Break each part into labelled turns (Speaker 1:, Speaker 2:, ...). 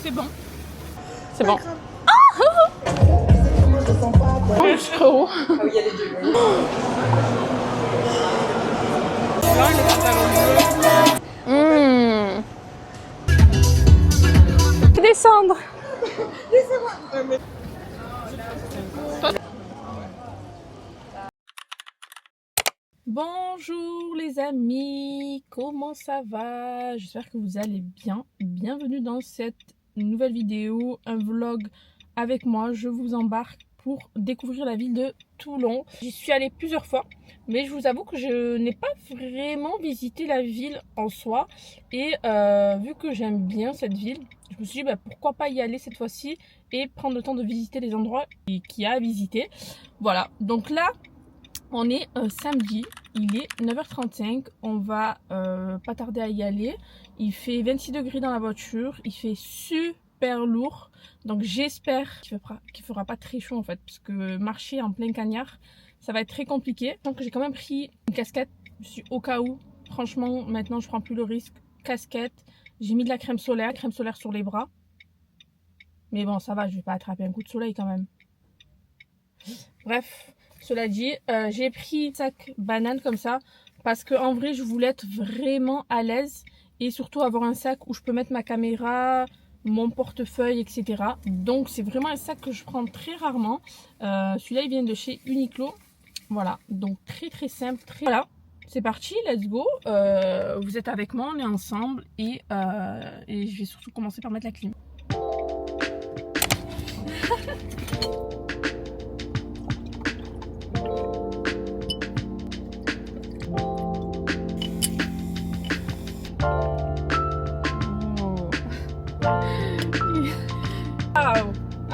Speaker 1: C'est bon. C'est bon.
Speaker 2: Oh, chaud.
Speaker 3: Ah oui, il y a les deux.
Speaker 1: Là, les pantalons bleus.
Speaker 2: Descendre. Bonjour les amis, comment ça va? J'espère que vous allez bien. Bienvenue dans cette nouvelle vidéo, un vlog avec moi. Je vous embarque pour découvrir la ville de Toulon. J'y suis allée plusieurs fois, mais je vous avoue que je n'ai pas vraiment visité la ville en soi. Et vu que j'aime bien cette ville, je me suis dit pourquoi pas y aller cette fois-ci et prendre le temps de visiter les endroits qu'il y a à visiter. Voilà, donc là on est samedi, il est 9h35, on va pas tarder à y aller. Il fait 26 degrés dans la voiture, il fait super lourd. Donc j'espère qu'il fera pas très chaud en fait, parce que marcher en plein cagnard, ça va être très compliqué. Donc j'ai quand même pris une casquette, je suis au cas où. Franchement, maintenant je prends plus le risque. Casquette, j'ai mis de la crème solaire sur les bras. Mais bon, ça va, je vais pas attraper un coup de soleil quand même. Bref. Cela dit, j'ai pris un sac banane comme ça parce que en vrai je voulais être vraiment à l'aise et surtout avoir un sac où je peux mettre ma caméra, mon portefeuille, etc. Donc c'est vraiment un sac que je prends très rarement. Celui-là il vient de chez Uniqlo. Voilà, donc très simple. Voilà, c'est parti, let's go. Vous êtes avec moi, on est ensemble et je vais surtout commencer par mettre la clim.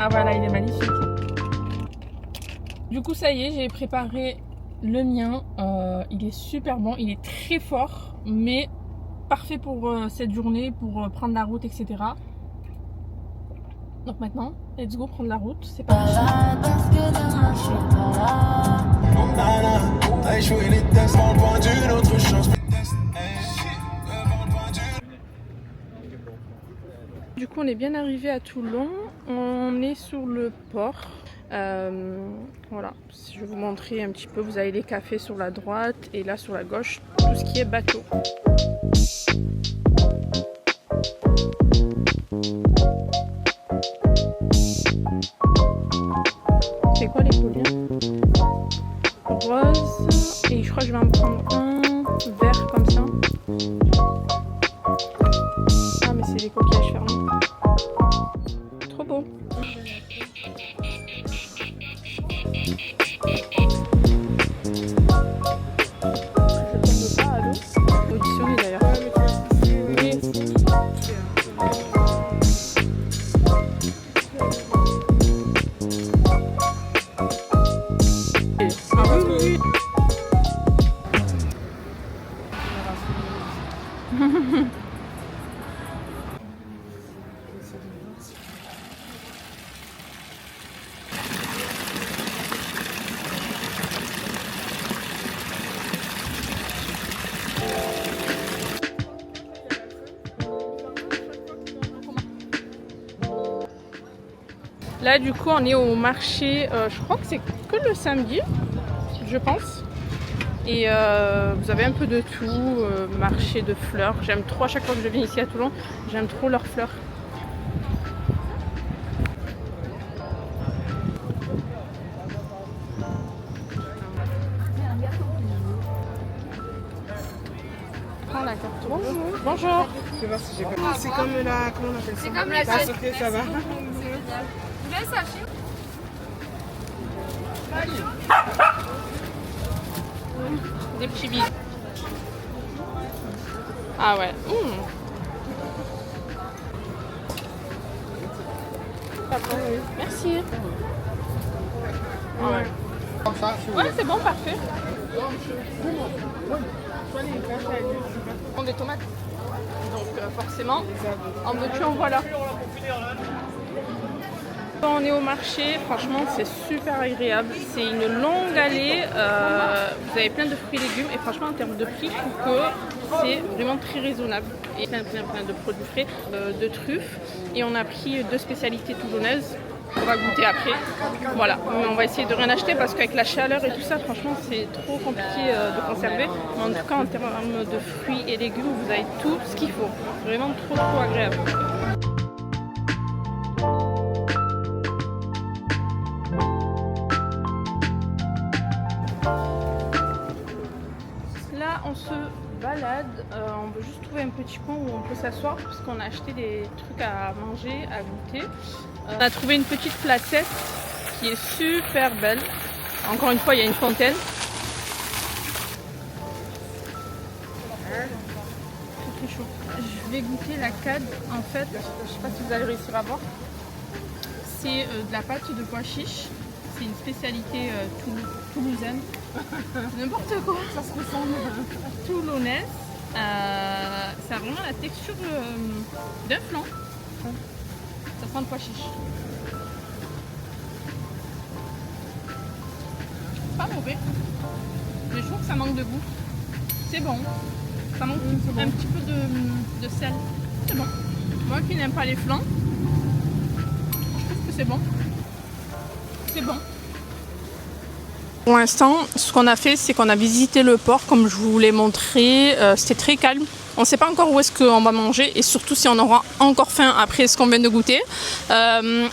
Speaker 2: Ah voilà, il est magnifique. Du coup ça y est, j'ai préparé le mien. Il est super bon, il est très fort, mais parfait pour cette journée, pour prendre la route, etc. Donc maintenant, let's go prendre la route, c'est parti. Du coup on est bien arrivé à Toulon, on est sur le port. Voilà, je vais vous montrer un petit peu. Vous avez les cafés sur la droite et là sur la gauche tout ce qui est bateau. C'est quoi les polluants? Rose, et je crois que je vais en prendre un vert comme ça. Ah mais c'est des coquillages fermés. Trop beau. Auditionné d'ailleurs. Là du coup on est au marché, je crois que c'est que le samedi, je pense. Et vous avez un peu de tout, marché de fleurs. J'aime trop, à chaque fois que je viens ici à Toulon, j'aime trop leurs fleurs. Prends la carte. Bonjour. Bonjour.
Speaker 1: C'est comme la... Comment on appelle ça? C'est comme la tasse. Ok, ça va.
Speaker 2: Des petits billes. Ah ouais. Merci. Ouais, ouais c'est bon, parfait. On des tomates. Donc forcément, en veux-tu, en voilà. On est au marché, franchement c'est super agréable, c'est une longue allée, vous avez plein de fruits et légumes et franchement en termes de prix je trouve que c'est vraiment très raisonnable. Et plein de produits frais, de truffes. Et on a pris 2 spécialités toulonnaises. On va goûter après. Voilà, mais on va essayer de rien acheter parce qu'avec la chaleur et tout ça, franchement, c'est trop compliqué de conserver. Mais en tout cas, en termes de fruits et légumes, vous avez tout ce qu'il faut. Vraiment trop agréable. Là, on se balade. On veut juste trouver un petit coin où on peut s'asseoir parce qu'on a acheté des trucs à manger, à goûter. On a trouvé une petite placette qui est super belle. Encore une fois, il y a une fontaine. C'est très chaud. Je vais goûter la cade. En fait, je ne sais pas si vous allez réussir à voir. C'est de la pâte de pois chiche. C'est une spécialité toulousaine. N'importe quoi. Ça se ressemble. Toulonnaise. Ça a vraiment la texture d'un flan. Ça sent le pois chiche. Pas mauvais. Mais je trouve que ça manque de goût. C'est bon. Ça manque un petit peu de sel. C'est bon. Moi qui n'aime pas les flans, je trouve que c'est bon. C'est bon. Pour l'instant, ce qu'on a fait, c'est qu'on a visité le port, comme je vous l'ai montré. C'était très calme. On ne sait pas encore où est-ce qu'on va manger et surtout si on aura encore faim après ce qu'on vient de goûter.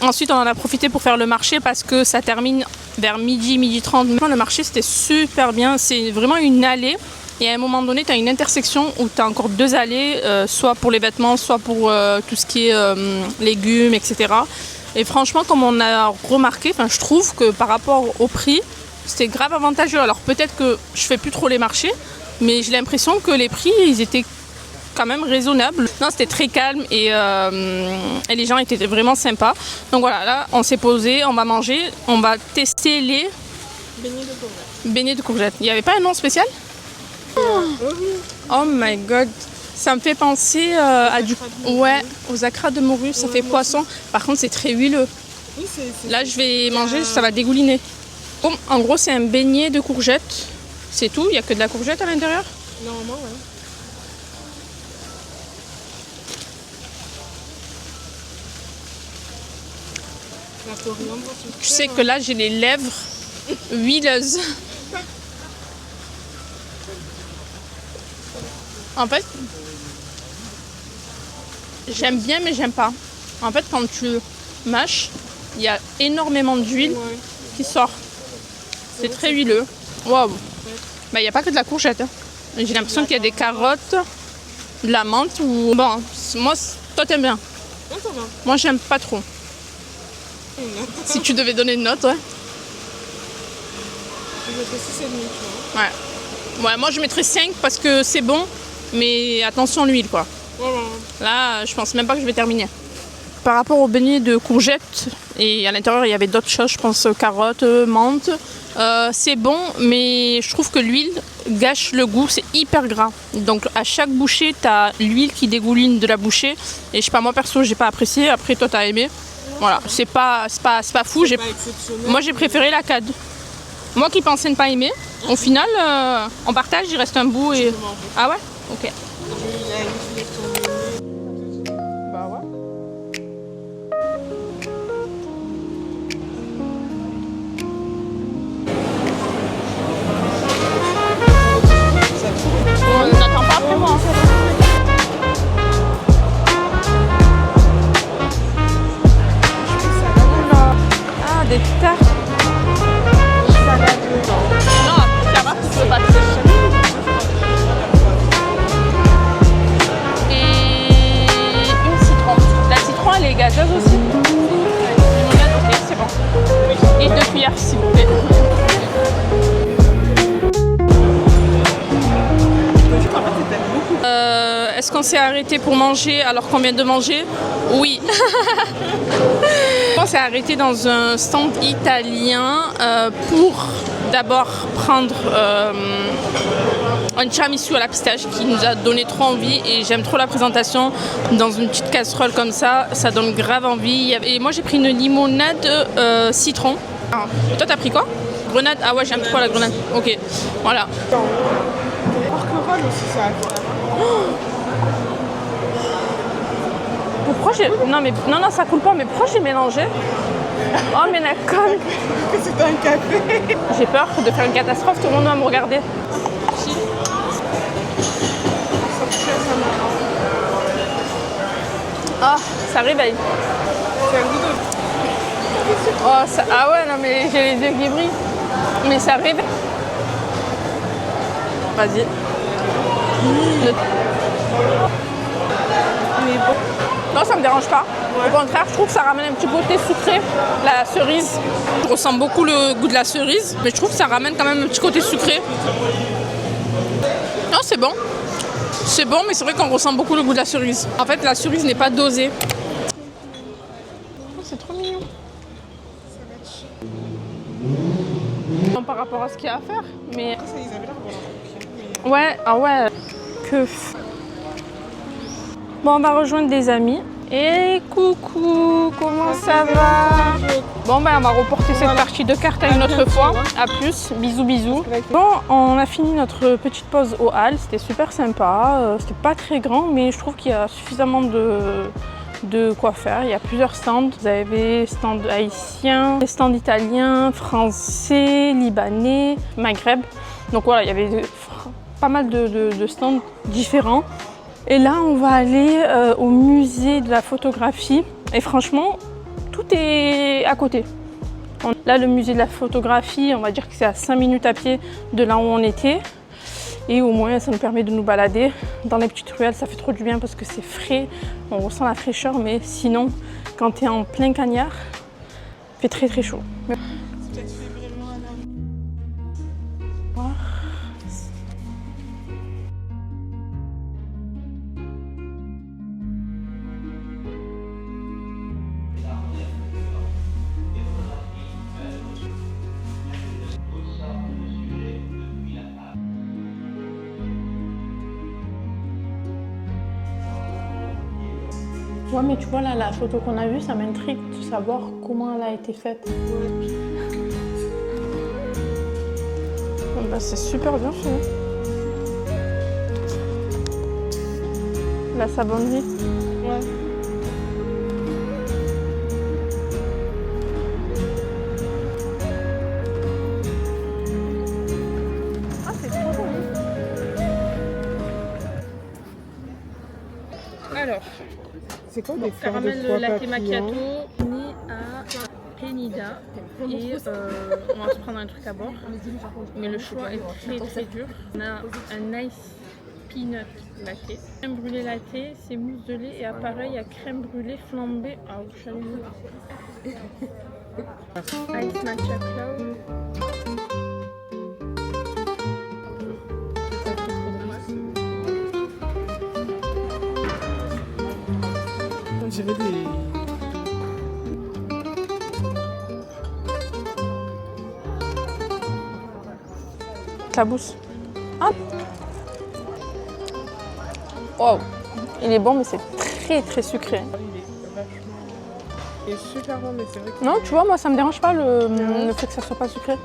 Speaker 2: Ensuite, on en a profité pour faire le marché parce que ça termine vers midi 30. Le marché, c'était super bien. C'est vraiment une allée. Et à un moment donné, tu as une intersection où tu as encore 2 allées, soit pour les vêtements, soit pour tout ce qui est légumes, etc. Et franchement, comme on a remarqué, je trouve que par rapport au prix, c'était grave avantageux. Alors peut-être que je fais plus trop les marchés, mais j'ai l'impression que les prix, ils étaient quand même raisonnable. Non, c'était très calme et les gens étaient vraiment sympas. Donc voilà, là on s'est posé, on va manger, on va tester les beignets de courgettes. Il n'y avait pas un nom spécial? Oh my god, ça me fait penser à aux acras de morue, ça fait poisson. Par contre c'est très huileux. Là je vais manger, ça va dégouliner. Bon, en gros c'est un beignet de courgettes. C'est tout, il n'y a que de la courgette à l'intérieur?
Speaker 1: Normalement, ouais.
Speaker 2: Tu sais que là j'ai les lèvres huileuses. En fait, j'aime bien mais j'aime pas. En fait, quand tu mâches, il y a énormément d'huile qui sort. C'est très huileux. Waouh. Bah, il n'y a pas que de la courgette. Hein. J'ai l'impression qu'il y a des carottes, de la menthe ou... Bon, moi, toi t'aimes bien. Moi j'aime pas trop. Si tu devais donner une note, ouais.
Speaker 1: Je mettrais 6,5, tu vois.
Speaker 2: Ouais, moi je mettrais 5 parce que c'est bon, mais attention l'huile quoi.
Speaker 1: Voilà.
Speaker 2: Là, je pense même pas que je vais terminer. Par rapport au beignet de courgettes, et à l'intérieur il y avait d'autres choses, je pense carottes, menthe. C'est bon, mais je trouve que l'huile gâche le goût, c'est hyper gras. Donc à chaque bouchée, tu as l'huile qui dégouline de la bouchée. Et je sais pas, moi perso, j'ai pas apprécié. Après, toi, t'as aimé. Voilà, c'est pas fou. Moi, j'ai préféré la cade. Moi qui pensais ne pas aimer, au final, on partage, il reste un bout et... Ah ouais? Ok. Bah ouais. On n'attend pas après moi. Ah, des tartes. Non, ça va, tu peux pas te chercher. Et une citron. La citron, elle est gazeuse aussi. Limonade, ok, c'est bon. Et 2 cuillères, s'il vous plaît. Est-ce qu'on s'est arrêté pour manger alors qu'on vient de manger? Oui. On s'est arrêté dans un stand italien pour d'abord prendre un tiramisu à la pistache qui nous a donné trop envie et j'aime trop la présentation dans une petite casserole comme ça donne grave envie. Et moi j'ai pris une limonade citron. Et toi t'as pris quoi? Grenade? Ah ouais, j'aime trop la grenade. Ok, voilà.
Speaker 1: Porquerolles aussi, ça.
Speaker 2: Pourquoi j'ai... Non, mais... Non, ça coule pas, mais pourquoi j'ai mélangé? Oh, mais la conne!
Speaker 1: C'est un café.
Speaker 2: J'ai peur de faire une catastrophe, tout le monde va me regarder. Ah, ça réveille.
Speaker 1: C'est un goût de...
Speaker 2: Oh, ça... Ah ouais, non, mais j'ai les yeux qui brillent. Mais ça réveille. Vas-y.
Speaker 1: Mais bon.
Speaker 2: Non, ça me dérange pas. Au contraire, je trouve que ça ramène un petit côté sucré, la cerise. Je ressens beaucoup le goût de la cerise, mais je trouve que ça ramène quand même un petit côté sucré. Non, c'est bon. C'est bon, mais c'est vrai qu'on ressent beaucoup le goût de la cerise. En fait, la cerise n'est pas dosée. Oh, c'est trop mignon. Non, par rapport à ce qu'il y a à faire, mais...
Speaker 1: Après, ça, ils avaient l'air bon.
Speaker 2: Ouais, ah ouais. Que... Bon, on va rejoindre des amis. Et coucou, comment ça va? Bon, ben on va reporter cette partie de cartes à une autre fois. À plus, bisous, bisous. Bon, on a fini notre petite pause au hall. C'était super sympa. C'était pas très grand, mais je trouve qu'il y a suffisamment de quoi faire. Il y a plusieurs stands. Vous avez stands haïtiens, des stands italiens, français, libanais, maghreb. Donc voilà, il y avait pas mal de stands différents. Et là, on va aller au musée de la photographie. Et franchement, tout est à côté. Là, le musée de la photographie, on va dire que c'est à 5 minutes à pied de là où on était. Et au moins, ça nous permet de nous balader. Dans les petites ruelles, ça fait trop du bien parce que c'est frais. On ressent la fraîcheur, mais sinon, quand tu es en plein cagnard, il fait très très chaud. Ouais, mais tu vois là, la photo qu'on a vue, ça m'intrigue de savoir comment elle a été faite. Bah, c'est super bien fait. La savonnerie.
Speaker 1: Ouais.
Speaker 2: Ah, c'est trop joli. Alors.
Speaker 1: C'est quoi des fleurs de
Speaker 2: Caramel
Speaker 1: foie
Speaker 2: latte
Speaker 1: papillon?
Speaker 2: macchiato ni à Penida et on va se prendre un truc à boire, mais le choix est très très dur. On a un ice peanut latte, crème brûlée latte, c'est mousse de lait et appareil à crème brûlée flambée. Ah, ice matcha cloud.
Speaker 1: On dirait des...
Speaker 2: Tabousse. Ah. Wow. Il est bon, mais c'est très très sucré.
Speaker 1: Il est super bon, mais c'est vrai que...
Speaker 2: Non, tu vois, moi ça me dérange pas le fait que ça soit pas sucré.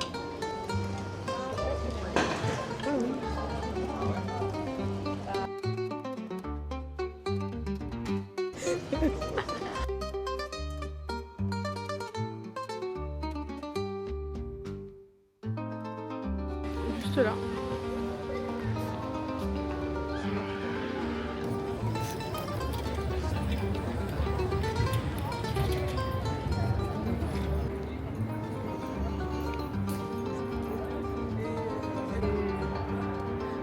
Speaker 2: Juste là.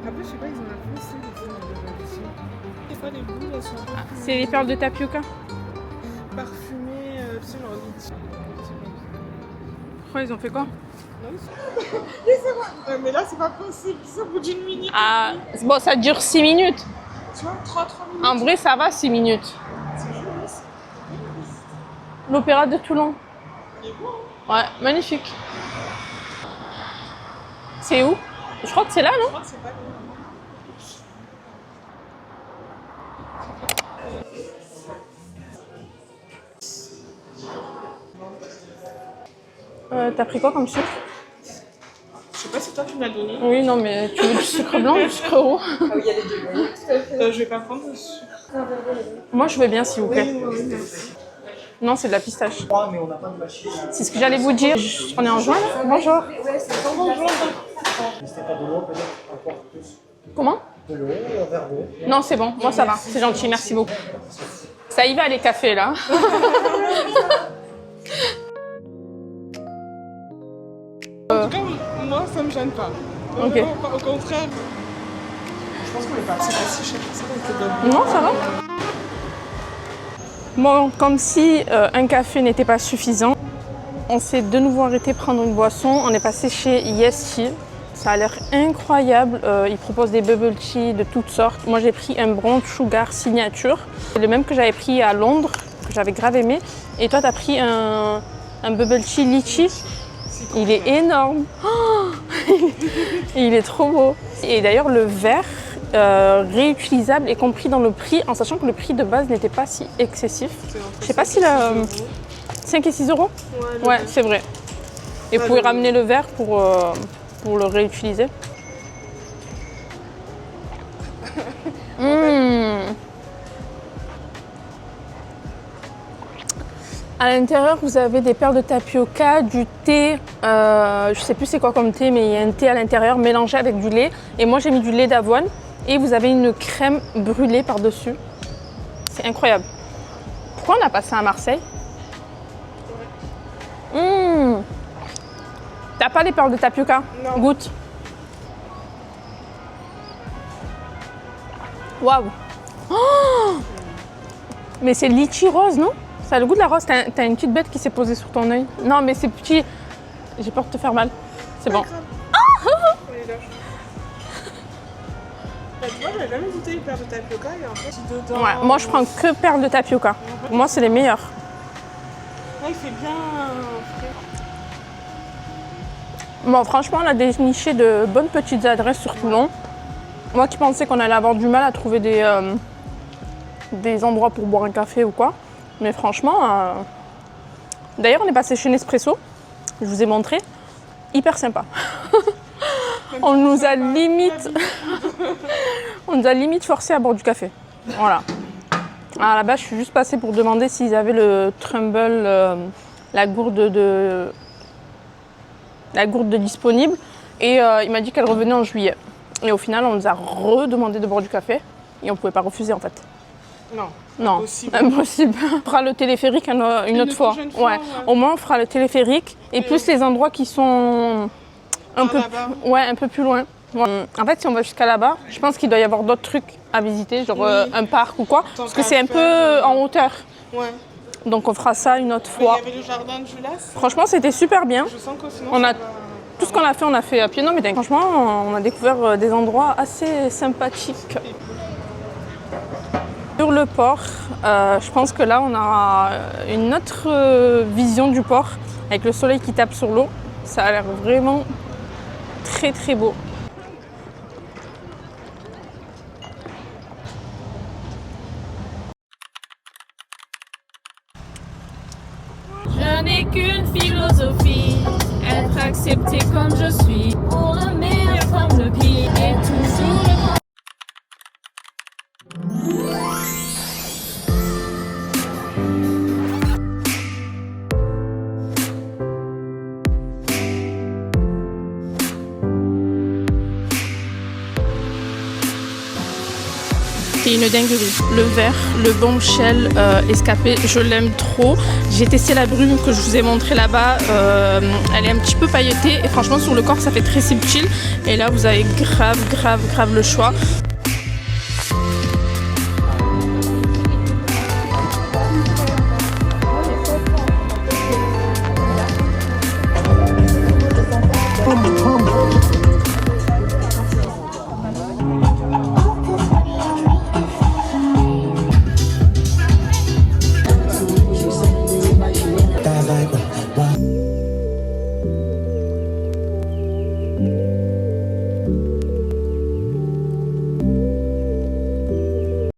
Speaker 1: Après, je sais pas, ils ont la foncé dessus. Des fois, les boules, elles sont
Speaker 2: C'est les perles de tapioca.
Speaker 1: parfumées, tu sais, genre litchi.
Speaker 2: Oh, ils ont fait quoi?
Speaker 1: Laissez-moi. Mais là, c'est pas possible. C'est au bout d'une minute.
Speaker 2: Ah, bon, ça dure 6 minutes.
Speaker 1: Tu vois, 3 minutes.
Speaker 2: En vrai, ça va 6 minutes.
Speaker 1: C'est joli.
Speaker 2: L'opéra de Toulon.
Speaker 1: Il est beau.
Speaker 2: Ouais, magnifique. C'est où? Je crois que c'est là,
Speaker 1: Je
Speaker 2: non?
Speaker 1: crois que c'est pas
Speaker 2: T'as pris quoi comme sucre?
Speaker 1: Je sais pas si toi tu vas donner.
Speaker 2: Oui, non, mais tu veux du sucre blanc ou du sucre roux?
Speaker 3: Ah oui, il y a les deux.
Speaker 1: Je vais pas prendre le sucre.
Speaker 2: Moi, je veux bien, s'il vous plaît.
Speaker 1: Oui, merci.
Speaker 2: Non, c'est de la pistache.
Speaker 3: Mais on n'a pas de machine.
Speaker 2: C'est ce que j'allais vous dire. On est en juin, là? Bonjour.
Speaker 3: C'était pas de l'eau, peut-être encore plus.
Speaker 2: Comment?
Speaker 3: De l'eau, un verre d'eau.
Speaker 2: Non, c'est bon. Moi, ça va. C'est gentil. Merci beaucoup. Ça y va, les cafés, là.
Speaker 1: En tout cas, moi, ça me gêne pas.
Speaker 2: Ok.
Speaker 1: Vraiment, au contraire. Je pense qu'on est parti assez cher pour ça, donc c'est bon.
Speaker 2: Non, ça va. Bon, comme si un café n'était pas suffisant, on s'est de nouveau arrêté prendre une boisson. On est passé chez Yes Tea. Ça a l'air incroyable. Ils proposent des bubble tea de toutes sortes. Moi, j'ai pris un brown sugar signature. C'est le même que j'avais pris à Londres, que j'avais grave aimé. Et toi, tu as pris un bubble tea litchi. Il est énorme. Oh, il est trop beau. Et d'ailleurs, le verre réutilisable est compris dans le prix, en sachant que le prix de base n'était pas si excessif. Je sais pas si la 5 et 6 euros. Ouais, c'est vrai. Et vous pouvez ramener le verre pour le réutiliser. À l'intérieur, vous avez des perles de tapioca, du thé, je sais plus c'est quoi comme thé, mais il y a un thé à l'intérieur mélangé avec du lait. Et moi, j'ai mis du lait d'avoine. Et vous avez une crème brûlée par-dessus. C'est incroyable. Pourquoi on a pas ça à Marseille? T'as pas les perles de tapioca?
Speaker 1: Non.
Speaker 2: Goûte. Waouh. Oh, mais c'est litchi rose, non? Ça a le goût de la rose. T'as une petite bête qui s'est posée sur ton œil. Non, mais c'est petit. J'ai peur de te faire mal. C'est bon.
Speaker 1: Bah, tu vois, j'avais jamais goûté les perles de tapioca et en fait, dedans.
Speaker 2: Ouais, moi, je prends que perles de tapioca. Pour moi, c'est les meilleures.
Speaker 1: Ouais, il fait bien frais.
Speaker 2: Bon, franchement, on a déniché de bonnes petites adresses sur Toulon. Moi qui pensais qu'on allait avoir du mal à trouver des endroits pour boire un café ou quoi. Mais franchement, d'ailleurs, on est passé chez Nespresso. Je vous ai montré. Hyper sympa. On nous a limite forcé à boire du café. Voilà. Alors là-bas, je suis juste passée pour demander s'ils avaient le Trumble, la gourde de disponible. Et il m'a dit qu'elle revenait en juillet. Et au final, on nous a redemandé de boire du café. Et on ne pouvait pas refuser en fait. Non,
Speaker 1: Impossible.
Speaker 2: impossible. On fera le téléphérique une autre fois. Ouais. Au moins, on fera le téléphérique. Et plus les endroits qui sont un peu plus loin. Ouais. En fait, si on va jusqu'à là-bas, je pense qu'il doit y avoir d'autres trucs à visiter, genre un parc ou quoi. Parce que c'est un peu en hauteur.
Speaker 1: Ouais.
Speaker 2: Donc on fera ça une autre
Speaker 1: Mais
Speaker 2: fois.
Speaker 1: il y avait le jardin de Julas.
Speaker 2: Franchement, c'était super bien.
Speaker 1: Je sens que sinon,
Speaker 2: On a
Speaker 1: ça va-
Speaker 2: tout ce qu'on a fait à pied. Non, mais franchement, on a découvert des endroits assez sympathiques. Sur le port, je pense que là, on a une autre vision du port avec le soleil qui tape sur l'eau. Ça a l'air vraiment très très beau.
Speaker 4: Je n'ai qu'une philosophie, être accepté comme je suis, pour le meilleur comme le pire, et toujours le grand.
Speaker 2: C'est une dinguerie. Le vert, le bombshell escapé, je l'aime trop. J'ai testé la brume que je vous ai montré là-bas. Elle est un petit peu pailletée et franchement sur le corps ça fait très subtil. Et là vous avez grave le choix.